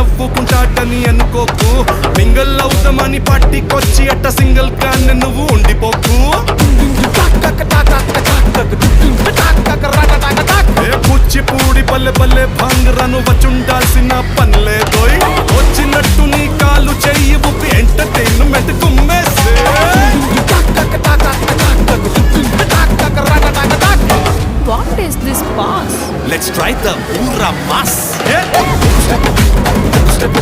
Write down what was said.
నవ్వుకుంటాటని అనుకోకు, మింగల్ అవుతామని పార్టీకొచ్చి అట్ట సింగిల్ కాన్ నువ్వు ఉండిపోకు. కూచిపూడి పల్లె పల్లె భాంగరాను వచ్చుండాల్సిన పనిలేదోయ్, వచ్చినట్టు నీ కాలు చెయ్యి ఊపి entertainment కుమ్మేసే. What is this pass? Let's try the Ura Mass. Step